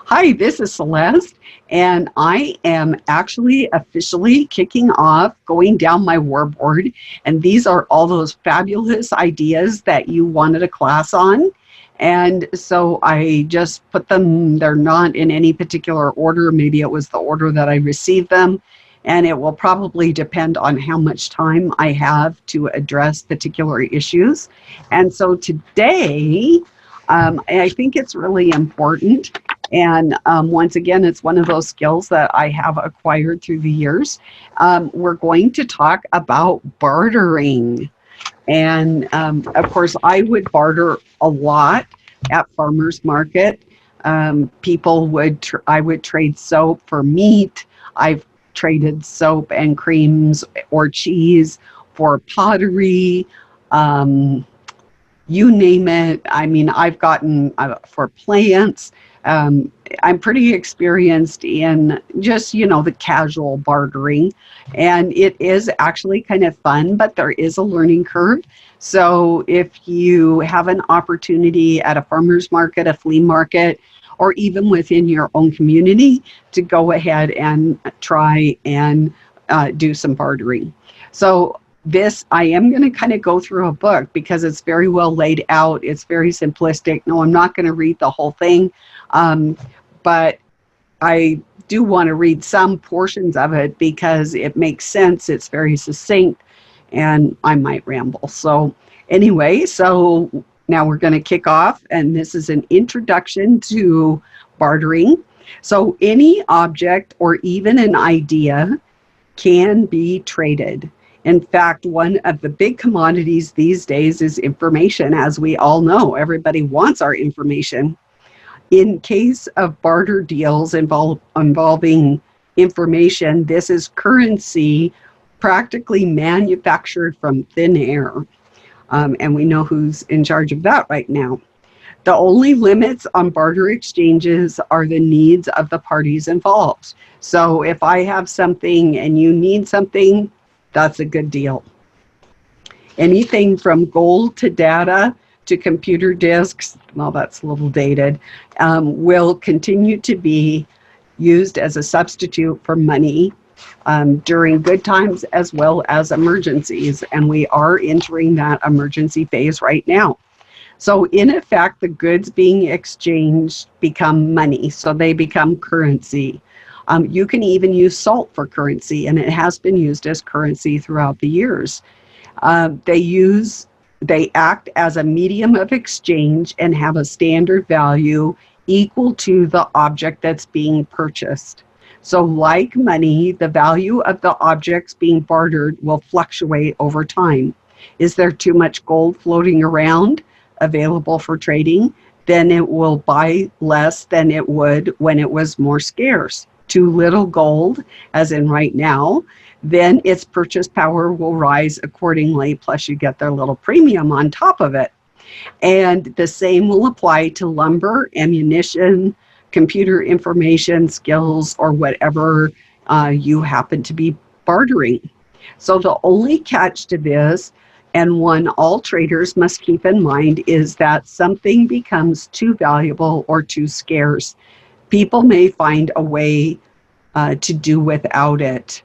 Hi, this is Celeste, and I am actually officially kicking off going down my war board. And these are all those fabulous ideas that you wanted a class on. And so I just put them, they're not in any particular order. Maybe it was the order that I received them. And it will probably depend on how much time I have to address particular issues. And so today, I think it's really important. And once again, it's one of those skills that I have acquired through the years. We're going to talk about bartering. And of course, I would barter a lot at farmers market. I would trade soap for meat. I've traded soap and creams or cheese for pottery. You name it. I mean, I've gotten for plants. I'm pretty experienced in just, the casual bartering. And it is actually kind of fun, but there is a learning curve. So if you have an opportunity at a farmer's market, a flea market, or even within your own community, to go ahead and try and do some bartering. So I am going to kind of go through a book because it's very well laid out. It's very simplistic. No, I'm not going to read the whole thing, but I do want to read some portions of it because it makes sense. It's very succinct, and I might ramble. So anyway, now we're going to kick off, and this is an introduction to bartering. So any object or even an idea can be traded. In fact, one of the big commodities these days is information. As we all know, everybody wants our information. In case of barter deals involving information, this is currency practically manufactured from thin air. And we know who's in charge of that right now. The only limits on barter exchanges are the needs of the parties involved. So if I have something and you need something, that's a good deal. Anything from gold to data to computer disks, well, that's a little dated, will continue to be used as a substitute for money during good times as well as emergencies. And we are entering that emergency phase right now. So in effect, the goods being exchanged become money. So they become currency. You can even use salt for currency, and it has been used as currency throughout the years. They act as a medium of exchange and have a standard value equal to the object that's being purchased. So like money, the value of the objects being bartered will fluctuate over time. Is there too much gold floating around available for trading? Then it will buy less than it would when it was more scarce. Too little gold, as in right now, then its purchase power will rise accordingly, plus you get their little premium on top of it. And the same will apply to lumber, ammunition, computer information, skills, or whatever you happen to be bartering. So the only catch to this, and one all traders must keep in mind, is that something becomes too valuable or too scarce. People may find a way to do without it.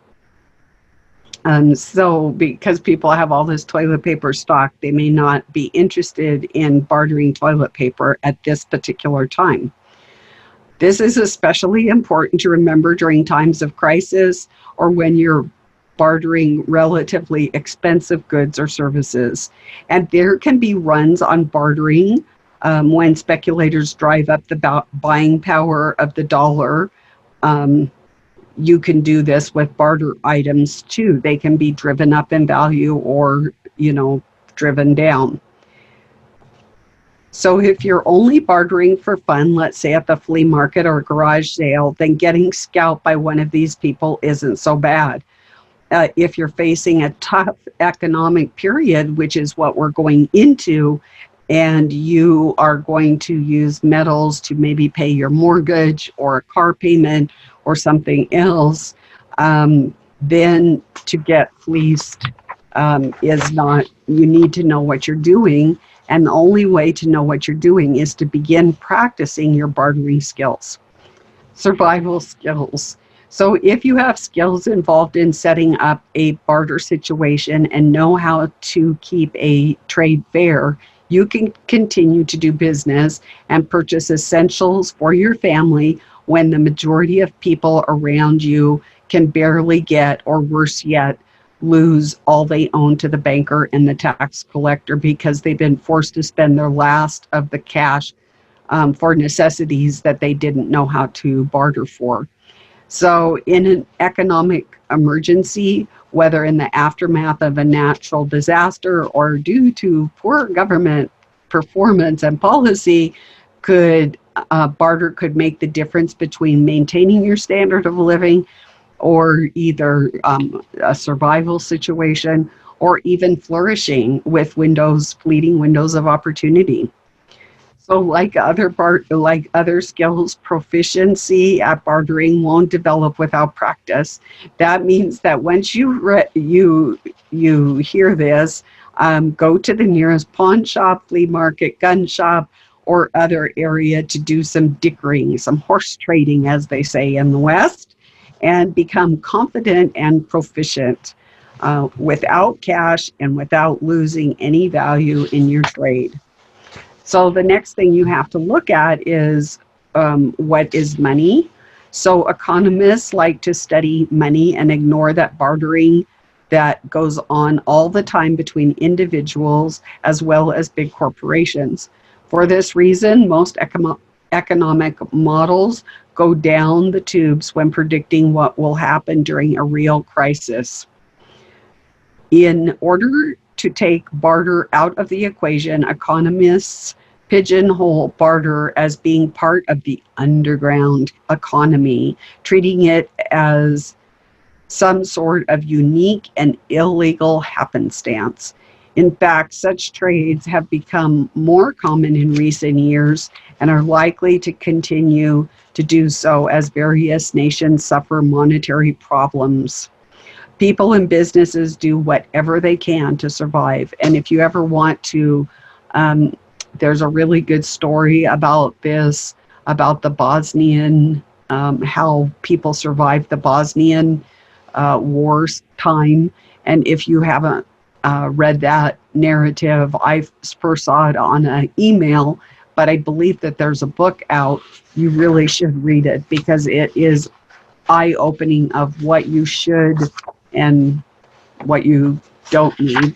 So because people have all this toilet paper stock, they may not be interested in bartering toilet paper at this particular time. This is especially important to remember during times of crisis or when you're bartering relatively expensive goods or services. And there can be runs on bartering when speculators drive up the buying power of the dollar. You can do this with barter items too. They can be driven up in value or, driven down. So if you're only bartering for fun, let's say at the flea market or garage sale, then getting scalped by one of these people isn't so bad. If you're facing a tough economic period, which is what we're going into, and you are going to use metals to maybe pay your mortgage or a car payment or something else, then to get fleeced is not, you need to know what you're doing. And the only way to know what you're doing is to begin practicing your bartering skills. Survival skills. So if you have skills involved in setting up a barter situation and know how to keep a trade fair, you can continue to do business and purchase essentials for your family when the majority of people around you can barely get, or worse yet, lose all they own to the banker and the tax collector because they've been forced to spend their last of the cash for necessities that they didn't know how to barter for. So, in an economic emergency, whether in the aftermath of a natural disaster or due to poor government performance and policy, could barter could make the difference between maintaining your standard of living, or either a survival situation, or even flourishing with fleeting windows of opportunity. So, like other skills, proficiency at bartering won't develop without practice. That means that once you hear this, go to the nearest pawn shop, flea market, gun shop, or other area to do some dickering, some horse trading, as they say in the West, and become confident and proficient without cash and without losing any value in your trade. So the next thing you have to look at is what is money. So economists like to study money and ignore that bartering that goes on all the time between individuals as well as big corporations. For this reason, most economic models go down the tubes when predicting what will happen during a real crisis. In order to take barter out of the equation, economists pigeonhole barter as being part of the underground economy, treating it as some sort of unique and illegal happenstance. In fact, such trades have become more common in recent years and are likely to continue to do so as various nations suffer monetary problems. People and businesses do whatever they can to survive. And if you ever want to, there's a really good story about this, about the Bosnian, how people survived the Bosnian wars time. And if you haven't read that narrative, I first saw it on an email, but I believe that there's a book out. You really should read it because it is eye-opening of what you should and what you don't need.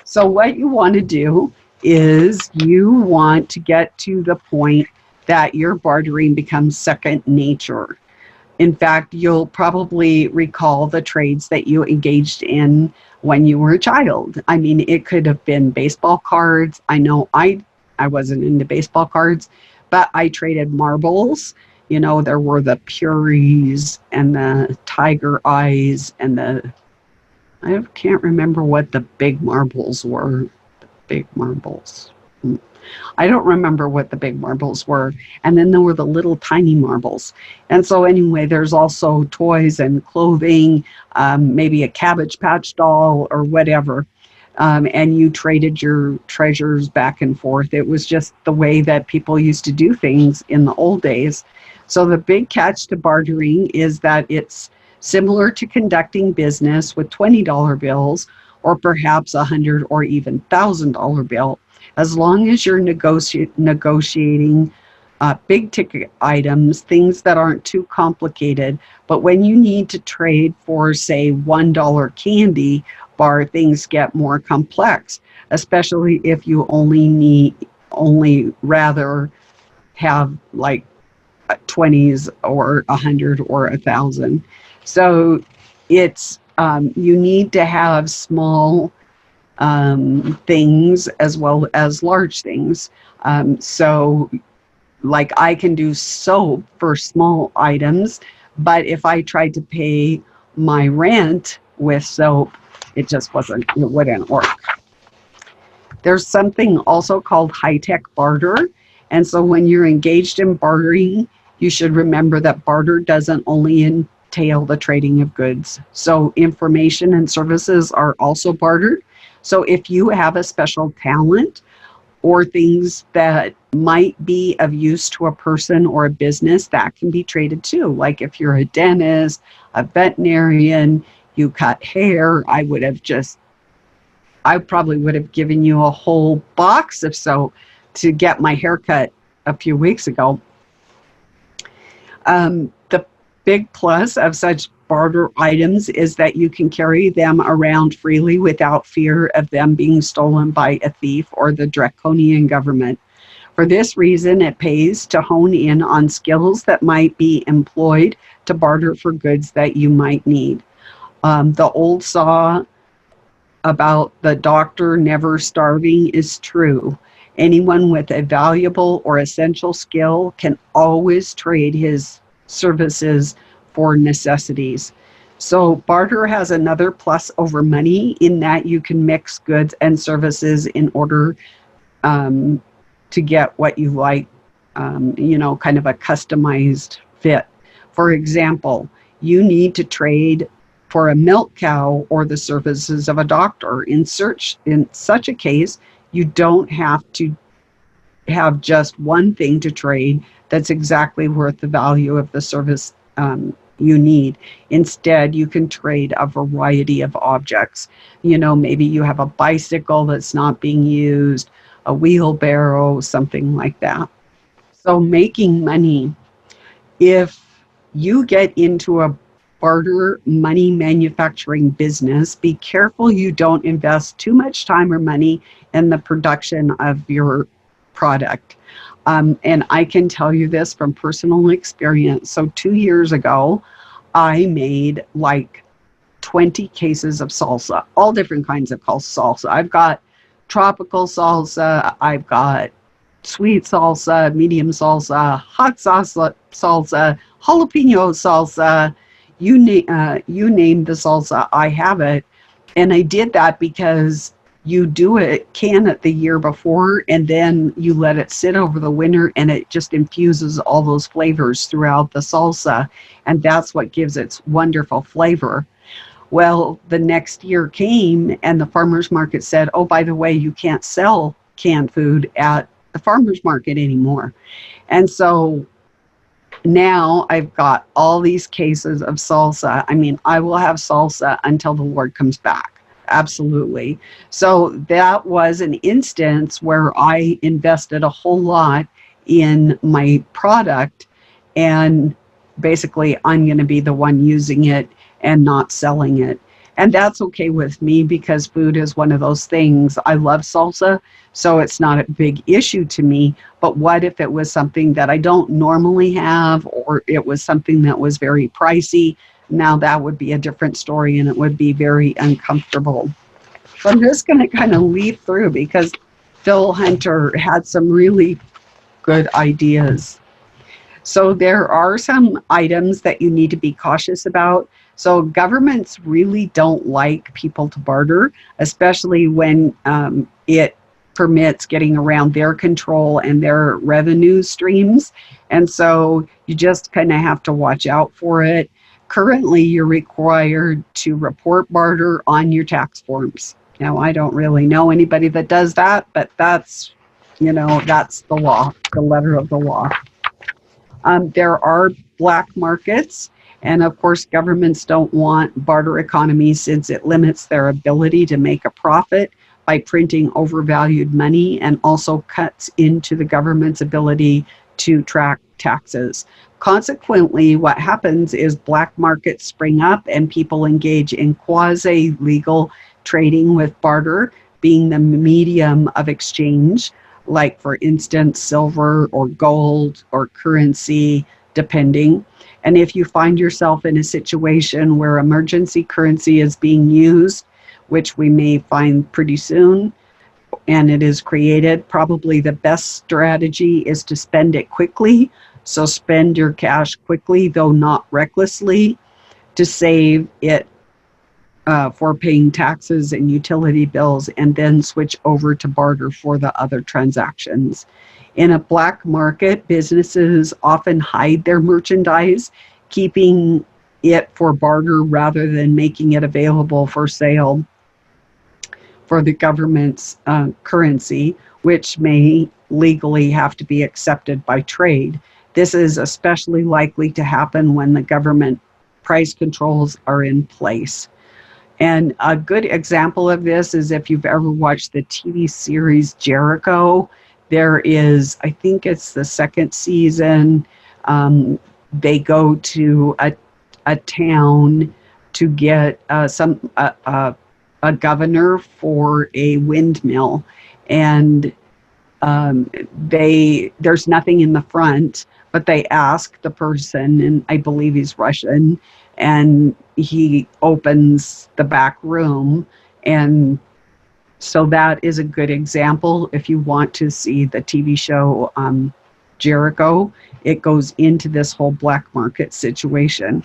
So what you want to do is you want to get to the point that your bartering becomes second nature. In fact, you'll probably recall the trades that you engaged in when you were a child. I mean, it could have been baseball cards. I know I wasn't into baseball cards, but I traded marbles. You know, there were the Puries and the Tiger Eyes and I can't remember what the big marbles were. The big marbles. I don't remember what the big marbles were. And then there were the little tiny marbles. And so anyway, there's also toys and clothing, maybe a Cabbage Patch doll or whatever. And you traded your treasures back and forth. It was just the way that people used to do things in the old days. So the big catch to bartering is that it's similar to conducting business with $20 bills or perhaps $100 or even $1,000 bill. As long as you're negotiating big ticket items, things that aren't too complicated. But when you need to trade for, say, $1 candy bar, things get more complex, especially if you only rather have like 20s or 100 or 1,000. So it's you need to have small things as well as large things. So like I can do soap for small items, but if I tried to pay my rent with soap, it wouldn't work. There's something also called high-tech barter. And so when you're engaged in bartering, you should remember that barter doesn't only entail the trading of goods. So information and services are also bartered. So if you have a special talent or things that might be of use to a person or a business, that can be traded too. Like if you're a dentist, a veterinarian, you cut hair, I probably would have given you a whole box of soap to get my hair cut a few weeks ago. The big plus of such barter items is that you can carry them around freely without fear of them being stolen by a thief or the draconian government. For this reason, it pays to hone in on skills that might be employed to barter for goods that you might need. The old saw about the doctor never starving is true. Anyone with a valuable or essential skill can always trade his services for necessities. So barter has another plus over money in that you can mix goods and services in order to get what you like, kind of a customized fit. For example, you need to trade for a milk cow or the services of a doctor. In such a case, you don't have to have just one thing to trade that's exactly worth the value of the service you need. Instead, you can trade a variety of objects. Maybe you have a bicycle that's not being used, a wheelbarrow, something like that. So making money, if you get into a barter money manufacturing business, be careful you don't invest too much time or money in the production of your product. And I can tell you this from personal experience. So 2 years ago, I made like 20 cases of salsa, all different kinds of salsa. I've got tropical salsa, I've got sweet salsa, medium salsa, hot salsa, jalapeno salsa, you name the salsa, I have it. And I did that because you can it the year before, and then you let it sit over the winter, and it just infuses all those flavors throughout the salsa. And that's what gives its wonderful flavor. Well, the next year came and the farmer's market said, oh, by the way, you can't sell canned food at the farmer's market anymore. And so now I've got all these cases of salsa. I mean, I will have salsa until the Lord comes back. Absolutely. So that was an instance where I invested a whole lot in my product, and basically I'm going to be the one using it and not selling it. And that's okay with me because food is one of those things. I love salsa, so it's not a big issue to me. But what if it was something that I don't normally have, or it was something that was very pricey? Now that would be a different story, and it would be very uncomfortable. So I'm just going to kind of leaf through because Phil Hunter had some really good ideas. So there are some items that you need to be cautious about. So governments really don't like people to barter, especially when it permits getting around their control and their revenue streams. And so you just kind of have to watch out for it. Currently, you're required to report barter on your tax forms. Now, I don't really know anybody that does that, but that's the law, the letter of the law. There are black markets, and of course, governments don't want barter economies since it limits their ability to make a profit by printing overvalued money, and also cuts into the government's ability to track taxes. Consequently, what happens is black markets spring up and people engage in quasi-legal trading, with barter being the medium of exchange, like for instance, silver or gold or currency, depending. And if you find yourself in a situation where emergency currency is being used, which we may find pretty soon, and it is created, probably the best strategy is to spend it quickly. So spend your cash quickly, though not recklessly, to save it for paying taxes and utility bills, and then switch over to barter for the other transactions. In a black market, businesses often hide their merchandise, keeping it for barter rather than making it available for sale for the government's currency, which may legally have to be accepted by trade. This is especially likely to happen when the government price controls are in place. And a good example of this is if you've ever watched the TV series Jericho. There is, I think it's the second season, they go to a town to get a governor for a windmill, and there's nothing in the front, but they ask the person, and I believe he's Russian, and he opens the back room. And so that is a good example. If you want to see the TV show Jericho, it goes into this whole black market situation.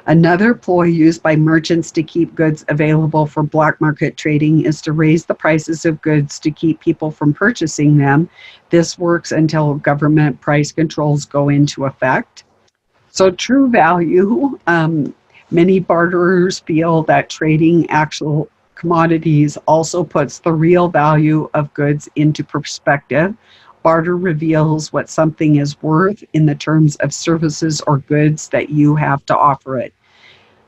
Another ploy used by merchants to keep goods available for black market trading is to raise the prices of goods to keep people from purchasing them. This works until government price controls go into effect. So true value, many barterers feel that trading actual commodities also puts the real value of goods into perspective. Barter reveals what something is worth in the terms of services or goods that you have to offer it.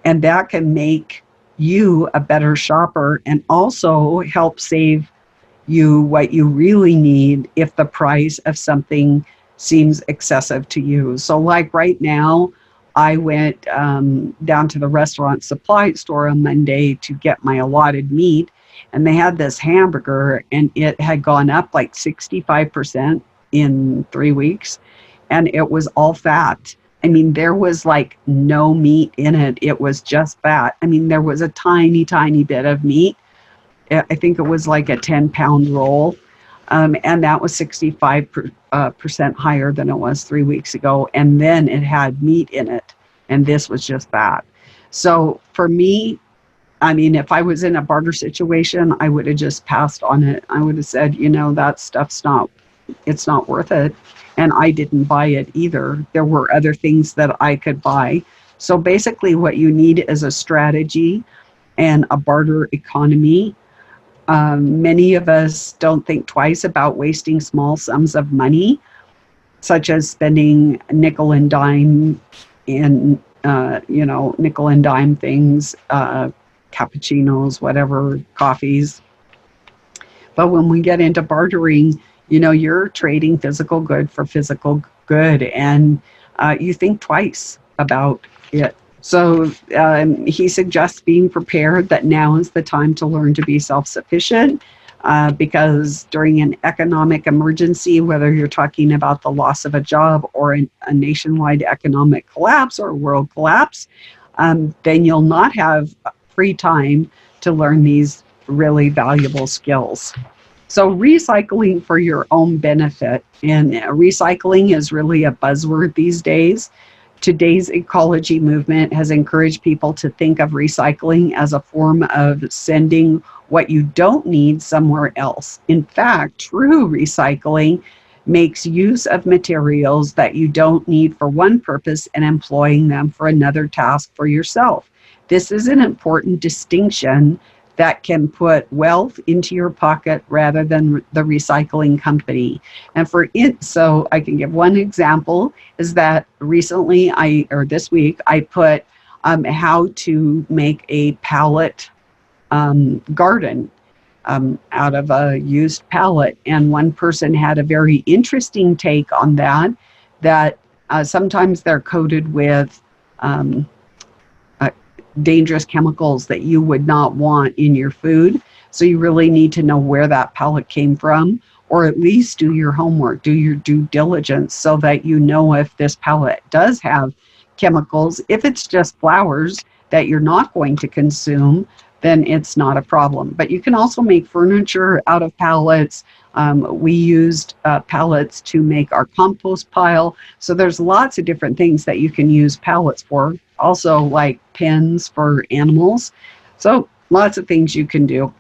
And that can make you a better shopper and also help save you what you really need if the price of something seems excessive to you. So like right now, I went down to the restaurant supply store on Monday to get my allotted meat, and they had this hamburger, and it had gone up like 65% in 3 weeks, and it was all fat. I mean, there was like no meat in it. It was just fat. I mean, there was a tiny, tiny bit of meat. I think it was like a 10-pound roll. And that was 65% higher than it was 3 weeks ago. And then it had meat in it. And this was just that. So for me, I mean, if I was in a barter situation, I would have just passed on it. I would have said, you know, that stuff's it's not worth it. And I didn't buy it either. There were other things that I could buy. So basically what you need is a strategy and a barter economy. Many of us don't think twice about wasting small sums of money, such as spending nickel and dime in, nickel and dime things, cappuccinos, whatever, coffees. But when we get into bartering, you know, you're trading physical good for physical good, and you think twice about it. So he suggests being prepared, that now is the time to learn to be self-sufficient, because during an economic emergency, whether you're talking about the loss of a job or a nationwide economic collapse or world collapse, then you'll not have free time to learn these really valuable skills. So recycling for your own benefit, and recycling is really a buzzword these days. Today's ecology movement has encouraged people to think of recycling as a form of sending what you don't need somewhere else. In fact, true recycling makes use of materials that you don't need for one purpose and employing them for another task for yourself. This is an important distinction that can put wealth into your pocket rather than the recycling company. And for it, so I can give one example, is that recently this week, I put how to make a pallet garden out of a used pallet. And one person had a very interesting take on that sometimes they're coated with dangerous chemicals that you would not want in your food. So you really need to know where that pallet came from, or at least do your homework, do your due diligence, so that you know if this pallet does have chemicals. If it's just flowers that you're not going to consume, then it's not a problem. But you can also make furniture out of pallets. We used pallets to make our compost pile. So there's lots of different things that you can use pallets for. Also like pens for animals. So lots of things you can do.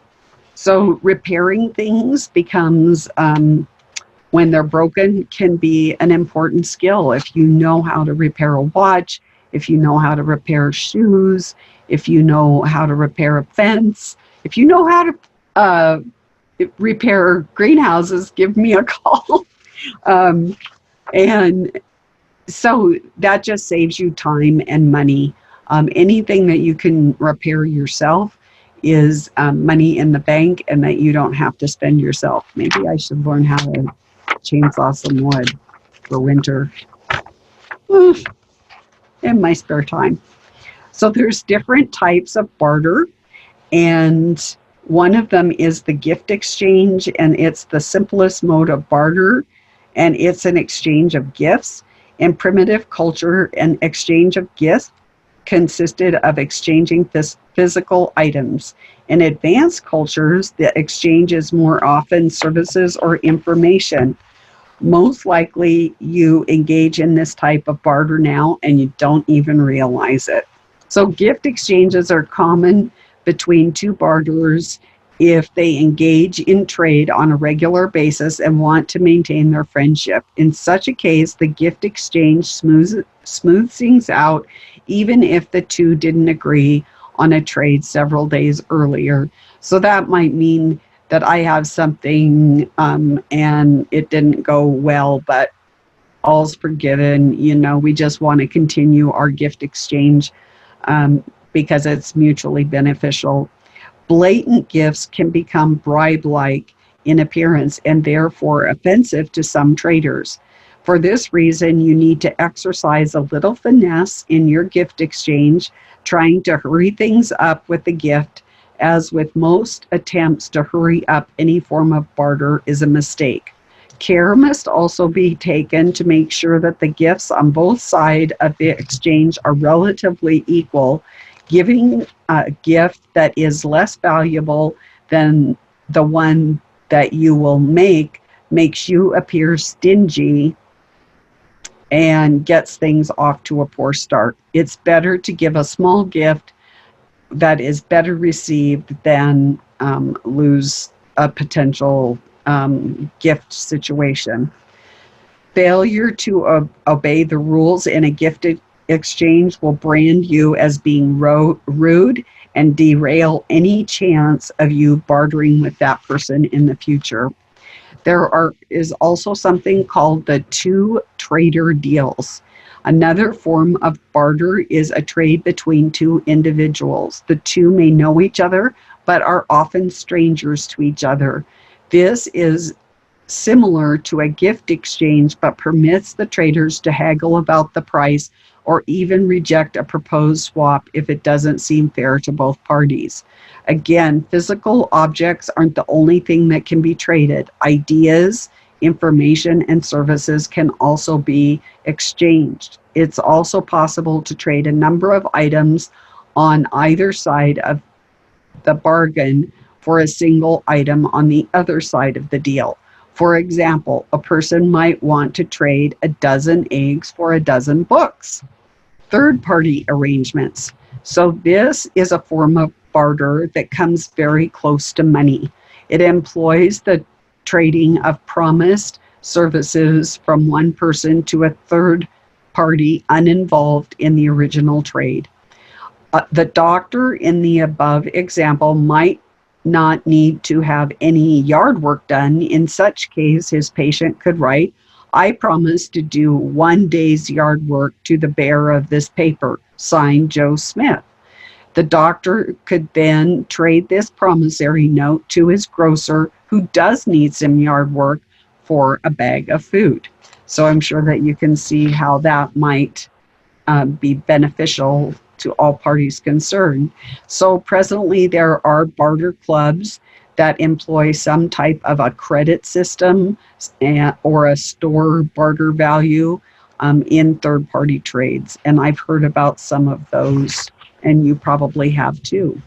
So repairing things becomes, when they're broken, can be an important skill. If you know how to repair a watch, if you know how to repair shoes, if you know how to repair a fence, if you know how to repair greenhouses, give me a call. um, and so that just saves you time and money. Anything that you can repair yourself is money in the bank, and that you don't have to spend yourself. Maybe I should learn how to chainsaw some wood for winter in my spare time. So there's different types of barter, and one of them is the gift exchange, and it's the simplest mode of barter, and it's an exchange of gifts. In primitive culture, an exchange of gifts consisted of exchanging physical items. In advanced cultures, the exchange is more often services or information. Most likely, you engage in this type of barter now and you don't even realize it. So, gift exchanges are common between two barterers if they engage in trade on a regular basis and want to maintain their friendship. In such a case, the gift exchange smooths things out, even if the two didn't agree on a trade several days earlier. So that might mean that I have something and it didn't go well, but all's forgiven. You know, we just want to continue our gift exchange because it's mutually beneficial. Blatant gifts can become bribe-like in appearance and therefore offensive to some traders. For this reason, you need to exercise a little finesse in your gift exchange, trying to hurry things up with the gift. As with most attempts to hurry up any form of barter is a mistake. Care must also be taken to make sure that the gifts on both sides of the exchange are relatively equal. Giving a gift that is less valuable than the one that you will make makes you appear stingy and gets things off to a poor start. It's better to give a small gift that is better received than lose a potential gift situation. Failure to obey the rules in a gifted exchange will brand you as being rude and derail any chance of you bartering with that person in the future. Is also something called the two-trader deals. Another form of barter is a trade between two individuals. The two may know each other, but are often strangers to each other. This is similar to a gift exchange, but permits the traders to haggle about the price or even reject a proposed swap if it doesn't seem fair to both parties. Again, physical objects aren't the only thing that can be traded. Ideas, information, and services can also be exchanged. It's also possible to trade a number of items on either side of the bargain for a single item on the other side of the deal. For example, a person might want to trade a dozen eggs for a dozen books. Third-party arrangements. So this is a form of barter that comes very close to money. It employs the trading of promised services from one person to a third party uninvolved in the original trade. The doctor in the above example might not need to have any yard work done. In such case, his patient could write, "I promise to do 1 day's yard work to the bearer of this paper, signed Joe Smith." The doctor could then trade this promissory note to his grocer, who does need some yard work, for a bag of food. So I'm sure that you can see how that might be beneficial to all parties concerned. So presently there are barter clubs that employ some type of a credit system or a store barter value in third-party trades. And I've heard about some of those, and you probably have too.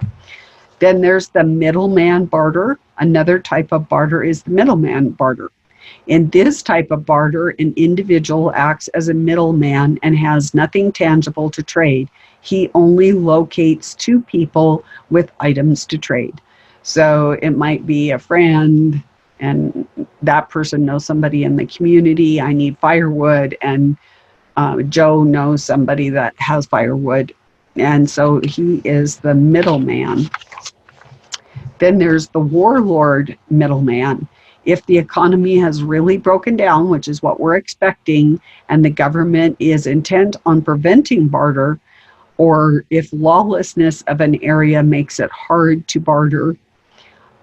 Then there's the middleman barter. Another type of barter is the middleman barter. In this type of barter, an individual acts as a middleman and has nothing tangible to trade. He only locates two people with items to trade. So it might be a friend, and that person knows somebody in the community. I need firewood, and Joe knows somebody that has firewood. And so he is the middleman. Then there's the warlord middleman. If the economy has really broken down, which is what we're expecting, and the government is intent on preventing barter, or if lawlessness of an area makes it hard to barter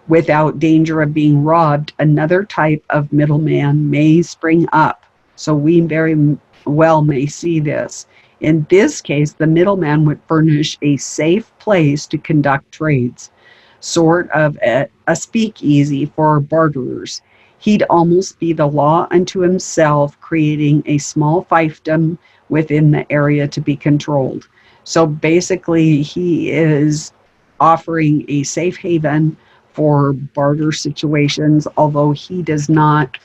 without danger of being robbed, another type of middleman may spring up. So we very well may see this. In this case, the middleman would furnish a safe place to conduct trades, sort of a speakeasy for barterers. He'd almost be the law unto himself, creating a small fiefdom within the area to be controlled. So basically, he is offering a safe haven for barter situations, although he does not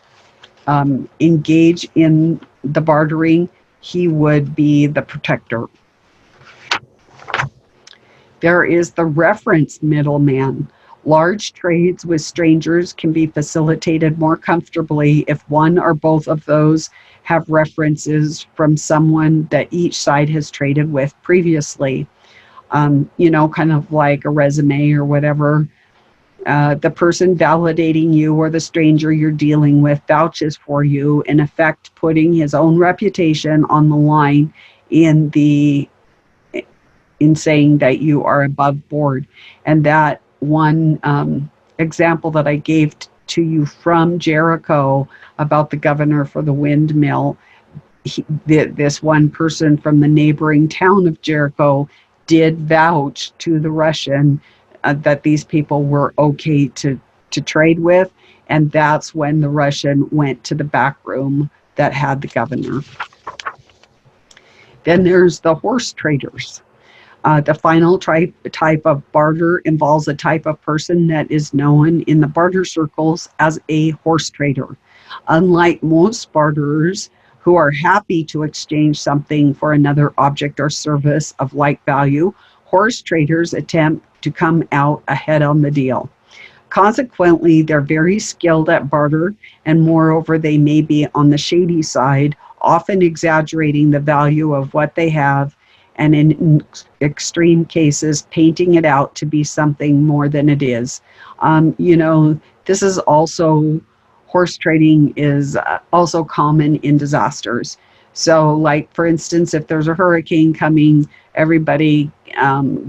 engage in the bartering, he would be the protector. There is the reference middleman. Large trades with strangers can be facilitated more comfortably if one or both of those have references from someone that each side has traded with previously. Kind of like a resume or whatever. The person validating you or the stranger you're dealing with vouches for you, in effect putting his own reputation on the line in saying that you are above board. And that one example that I gave to you from Jericho about the governor for the windmill, this one person from the neighboring town of Jericho did vouch to the Russian that these people were okay to trade with, and that's when the Russian went to the back room that had the governor. Then there's the horse traders. The final type of barter involves a type of person that is known in the barter circles as a horse trader. Unlike most barterers who are happy to exchange something for another object or service of like value, horse traders attempt to come out ahead on the deal. Consequently, they're very skilled at barter, and moreover, they may be on the shady side, often exaggerating the value of what they have, and in extreme cases, painting it out to be something more than it is. This is also, horse trading is also common in disasters. So, like, for instance, if there's a hurricane coming, everybody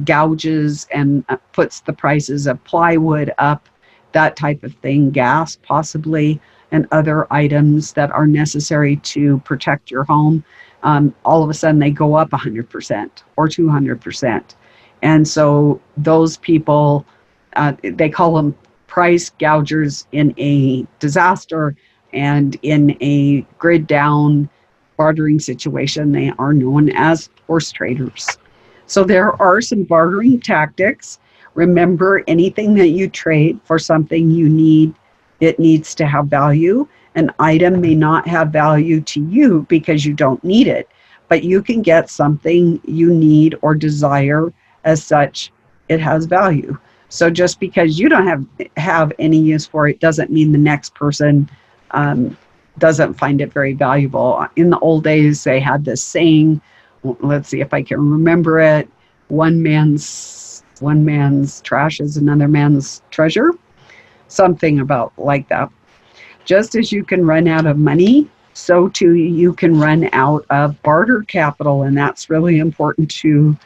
gouges and puts the prices of plywood up, that type of thing, gas possibly, and other items that are necessary to protect your home. All of a sudden they go up 100% or 200%. And so those people, they call them price gougers in a disaster, and in a grid down bartering situation, they are known as horse traders. So there are some bartering tactics. Remember, anything that you trade for something you need, it needs to have value. An item may not have value to you because you don't need it, but you can get something you need or desire. As such, it has value. So just because you don't have any use for it doesn't mean the next person doesn't find it very valuable. In the old days, they had this saying, let's see if I can remember it, one man's trash is another man's treasure, something about like that. Just as you can run out of money, so too you can run out of barter capital, and that's really important to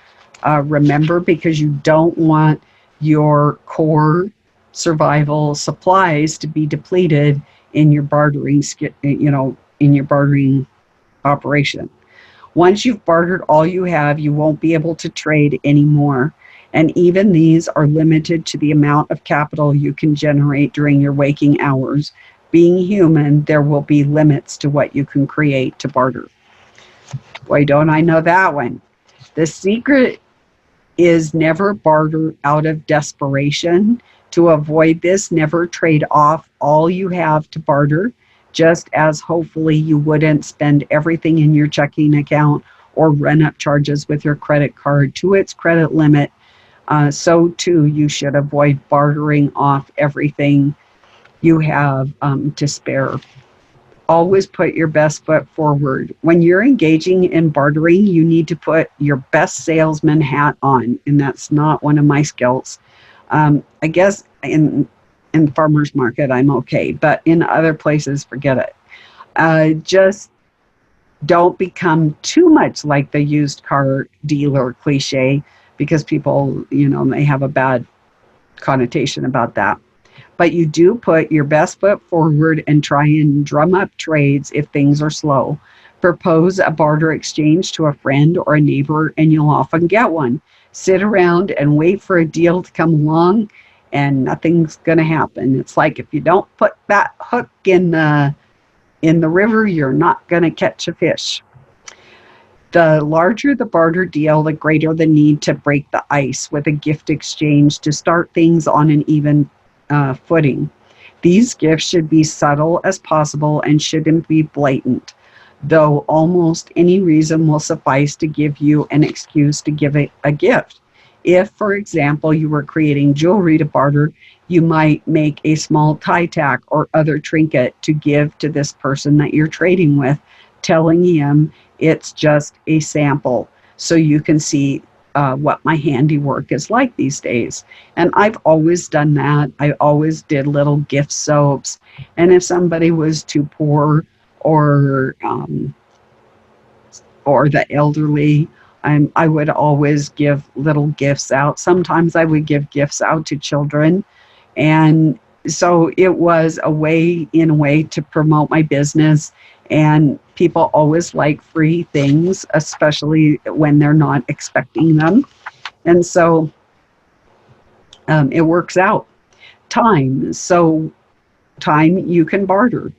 remember, because you don't want your core survival supplies to be depleted in your bartering, in your bartering operation. Once you've bartered all you have, you won't be able to trade anymore. And even these are limited to the amount of capital you can generate during your waking hours. Being human, there will be limits to what you can create to barter. Boy, don't I know that one. The secret is never barter out of desperation. To avoid this, never trade off all you have to barter, just as hopefully you wouldn't spend everything in your checking account or run up charges with your credit card to its credit limit. So too, you should avoid bartering off everything you have to spare. Always put your best foot forward. When you're engaging in bartering, you need to put your best salesman hat on, and that's not one of my skills. I guess in farmers market I'm okay, but in other places, forget it. Just don't become too much like the used car dealer cliche, because people, may have a bad connotation about that. But you do put your best foot forward and try and drum up trades if things are slow. Propose a barter exchange to a friend or a neighbor, and you'll often get one. Sit around and wait for a deal to come along, and nothing's going to happen. It's like if you don't put that hook in the river, you're not going to catch a fish. The larger the barter deal, the greater the need to break the ice with a gift exchange to start things on an even footing. These gifts should be subtle as possible and shouldn't be blatant, though almost any reason will suffice to give you an excuse to give a gift. If, for example, you were creating jewelry to barter, you might make a small tie tack or other trinket to give to this person that you're trading with, telling him it's just a sample so you can see what my handiwork is like these days. And I've always done that. I always did little gift soaps. And if somebody was too poor or the elderly, I would always give little gifts out. Sometimes I would give gifts out to children. And so it was a way to promote my business. And people always like free things, especially when they're not expecting them. And so it works out. Time. So time you can barter.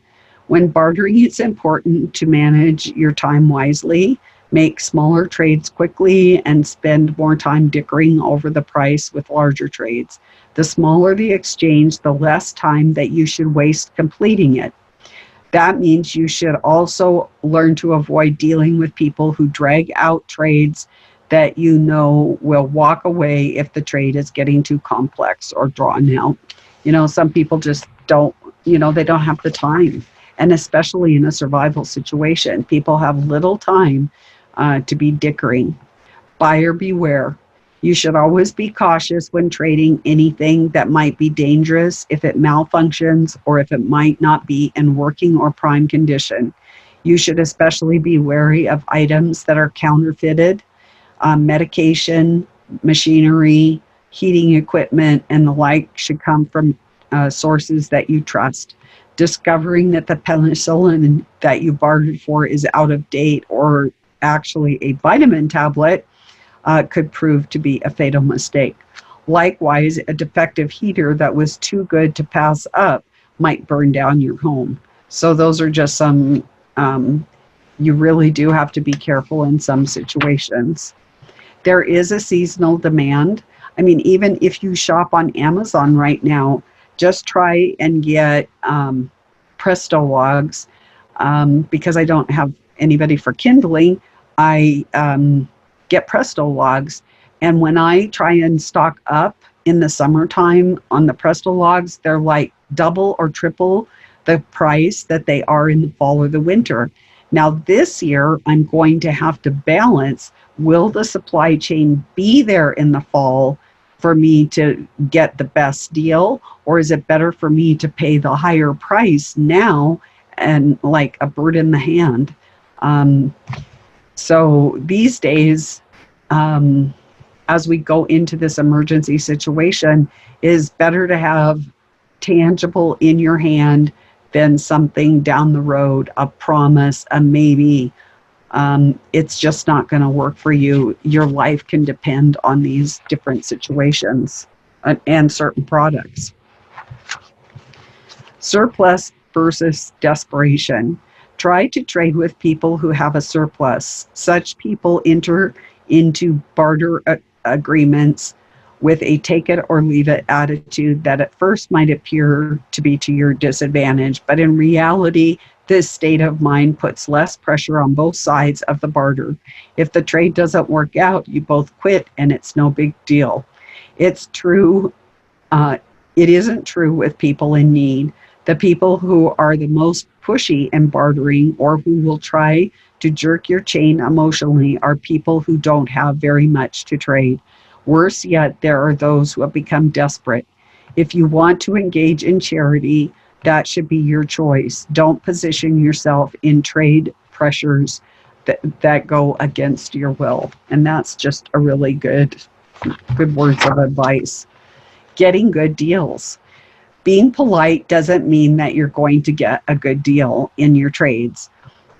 When bartering, it's important to manage your time wisely, make smaller trades quickly, and spend more time dickering over the price with larger trades. The smaller the exchange, the less time that you should waste completing it. That means you should also learn to avoid dealing with people who drag out trades that you know will walk away if the trade is getting too complex or drawn out. Some people just don't, they don't have the time. And especially in a survival situation, people have little time to be dickering. Buyer beware. You should always be cautious when trading anything that might be dangerous if it malfunctions or if it might not be in working or prime condition. You should especially be wary of items that are counterfeited, medication, machinery, heating equipment, and the like should come from sources that you trust. Discovering that the penicillin that you bartered for is out of date or actually a vitamin tablet could prove to be a fatal mistake. Likewise, a defective heater that was too good to pass up might burn down your home. So those are just some, you really do have to be careful in some situations. There is a seasonal demand. I mean, even if you shop on Amazon right now, just try and get Presto logs, because I don't have anybody for kindling. I get Presto logs, and when I try and stock up in the summertime on the Presto logs, they're like double or triple the price that they are in the fall or the winter. Now this year, I'm going to have to balance, will the supply chain be there in the fall for me to get the best deal, or is it better for me to pay the higher price now and like a bird in the hand? So these days, as we go into this emergency situation, is better to have tangible in your hand than something down the road, a promise, a maybe. It's just not going to work for you. Your life can depend on these different situations and certain products. Surplus versus desperation. Try to trade with people who have a surplus. Such people enter into barter agreements with a take it or leave it attitude that at first might appear to be to your disadvantage, but in reality, this state of mind puts less pressure on both sides of the barter. If the trade doesn't work out, you both quit and it's no big deal. It's true. It isn't true with people in need. The people who are the most pushy in bartering or who will try to jerk your chain emotionally are people who don't have very much to trade. Worse yet, there are those who have become desperate. If you want to engage in charity, that should be your choice. Don't position yourself in trade pressures that go against your will. And that's just a really good words of advice. Getting good deals. Being polite doesn't mean that you're going to get a good deal in your trades.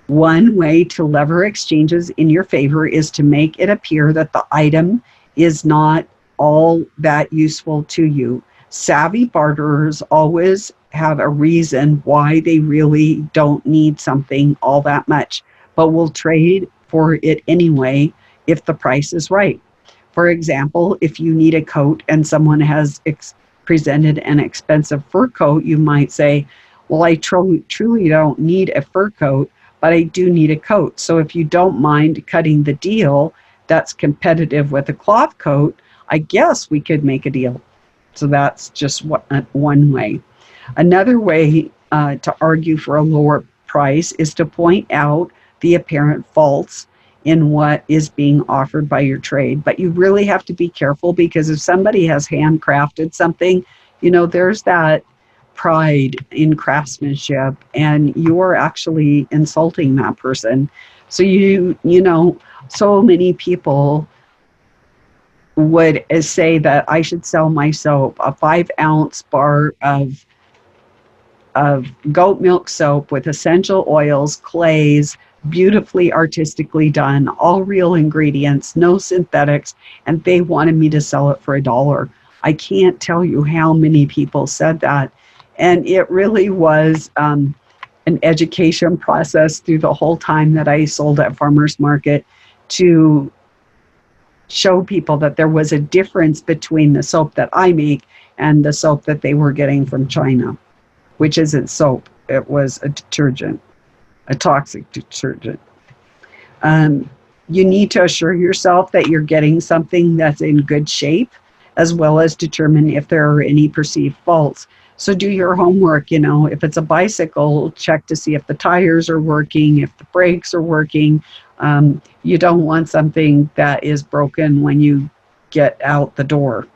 One way to lever exchanges in your favor is to make it appear that the item is not all that useful to you. Savvy barterers always have a reason why they really don't need something all that much, but will trade for it anyway if the price is right. For example, if you need a coat and someone has presented an expensive fur coat, you might say, well, I truly don't need a fur coat, but I do need a coat. So if you don't mind cutting the deal that's competitive with a cloth coat, I guess we could make a deal. So that's just one way. Another way to argue for a lower price is to point out the apparent faults in what is being offered by your trade. But you really have to be careful, because if somebody has handcrafted something, there's that pride in craftsmanship, and you are actually insulting that person. So so many people would say that I should sell my soap, a 5-ounce bar of goat milk soap with essential oils, clays, beautifully artistically done, all real ingredients, no synthetics, and they wanted me to sell it for $1. I can't tell you how many people said that. And it really was an education process through the whole time that I sold at farmers market to show people that there was a difference between the soap that I make and the soap that they were getting from China, which isn't soap. It was a detergent, a toxic detergent. You need to assure yourself that you're getting something that's in good shape, as well as determine if there are any perceived faults. So do your homework. If it's a bicycle, check to see if the tires are working, if the brakes are working. You don't want something that is broken when you get out the door.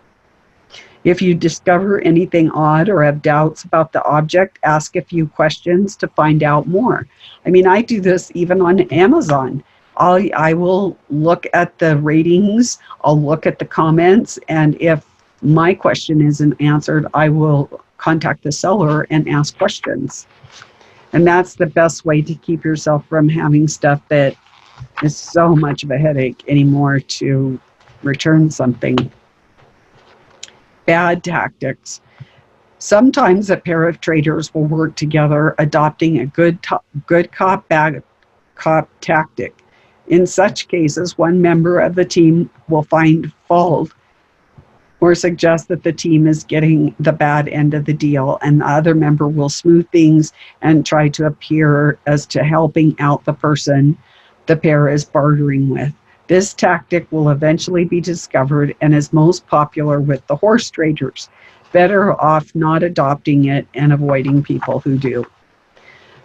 If you discover anything odd or have doubts about the object, ask a few questions to find out more. I do this even on Amazon. I will look at the ratings, I'll look at the comments, and if my question isn't answered, I will contact the seller and ask questions. And that's the best way to keep yourself from having stuff that is so much of a headache anymore to return something. Bad tactics. Sometimes a pair of traders will work together, adopting a good cop, bad cop tactic. In such cases, one member of the team will find fault or suggest that the team is getting the bad end of the deal, and the other member will smooth things and try to appear as to helping out the person the pair is bartering with. This tactic will eventually be discovered and is most popular with the horse traders. Better off not adopting it and avoiding people who do.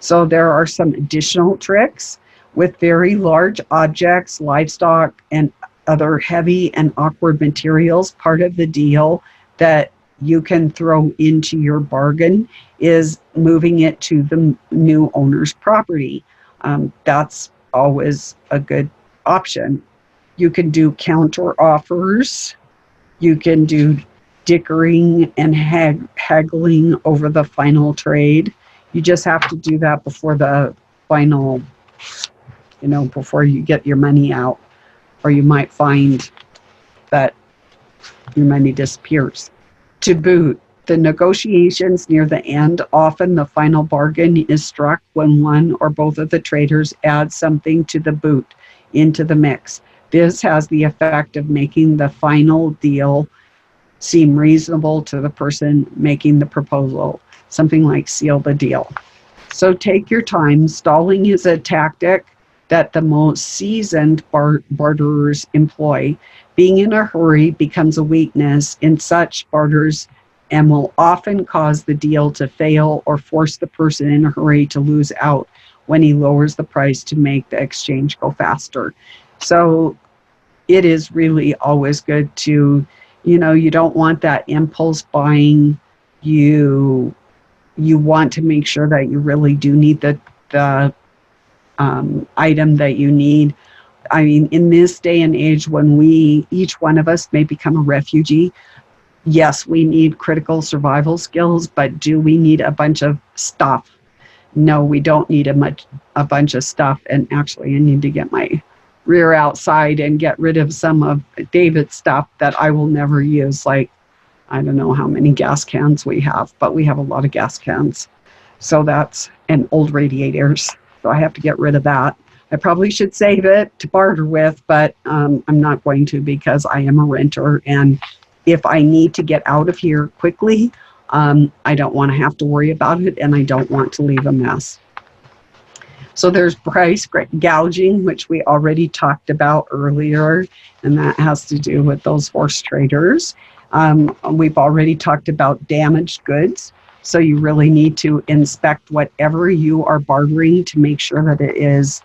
So there are some additional tricks with very large objects, livestock, and other heavy and awkward materials. Part of the deal that you can throw into your bargain is moving it to the new owner's property. That's always a good option. You can do counter offers. You can do dickering and haggling over the final trade. You just have to do that before the final, before you get your money out, or you might find that your money disappears. To boot, the negotiations near the end, often the final bargain is struck when one or both of the traders add something to the boot into the mix. This has the effect of making the final deal seem reasonable to the person making the proposal, something like seal the deal. So take your time. Stalling is a tactic that the most seasoned barterers employ. Being in a hurry becomes a weakness in such barters and will often cause the deal to fail or force the person in a hurry to lose out when he lowers the price to make the exchange go faster. So it is really always good to, you don't want that impulse buying. You you want to make sure that you really do need the item that you need. I mean, in this day and age, when each one of us may become a refugee, yes, we need critical survival skills, but do we need a bunch of stuff? No, we don't need a bunch of stuff. And actually, I need to get my rear outside and get rid of some of David's stuff that I will never use. Like, I don't know how many gas cans we have, but we have a lot of gas cans. So that's, and old radiators. So I have to get rid of that. I probably should save it to barter with, but I'm not going to, because I am a renter. And if I need to get out of here quickly, I don't want to have to worry about it, and I don't want to leave a mess. So there's price gouging, which we already talked about earlier, and that has to do with those horse traders. We've already talked about damaged goods. So you really need to inspect whatever you are bartering to make sure that it is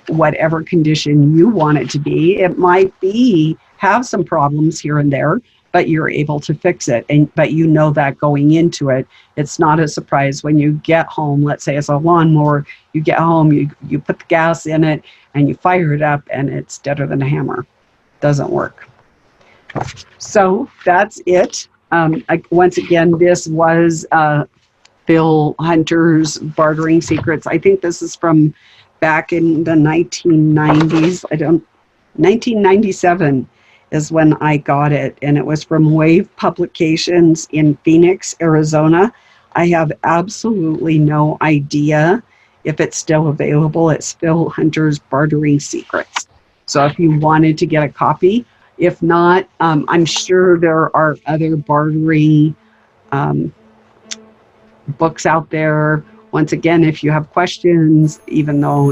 whatever condition you want it to be. It might have some problems here and there, but you're able to fix it. But you know that going into it, it's not a surprise when you get home. Let's say it's a lawnmower, you get home, you put the gas in it, and you fire it up, and it's deader than a hammer. Doesn't work. So that's it. Once again, this was Phil Hunter's Bartering Secrets. I think this is from back in the 1990s. 1997 is when I got it, and it was from Wave Publications in Phoenix, Arizona. I have absolutely no idea if it's still available. It's Phil Hunter's Bartering Secrets. So if you wanted to get a copy, if not, I'm sure there are other bartering books out there. Once again, if you have questions, even though,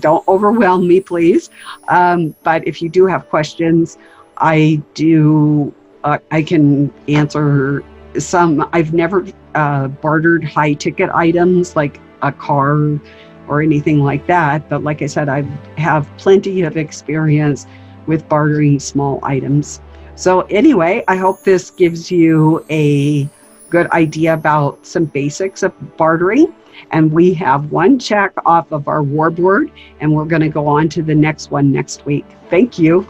don't overwhelm me, please. But if you do have questions, I can answer some. I've never bartered high ticket items like a car or anything like that. But like I said, I have plenty of experience with bartering small items. So anyway, I hope this gives you a good idea about some basics of bartering. And we have one check off of our war board, and we're going to go on to the next one next week. Thank you.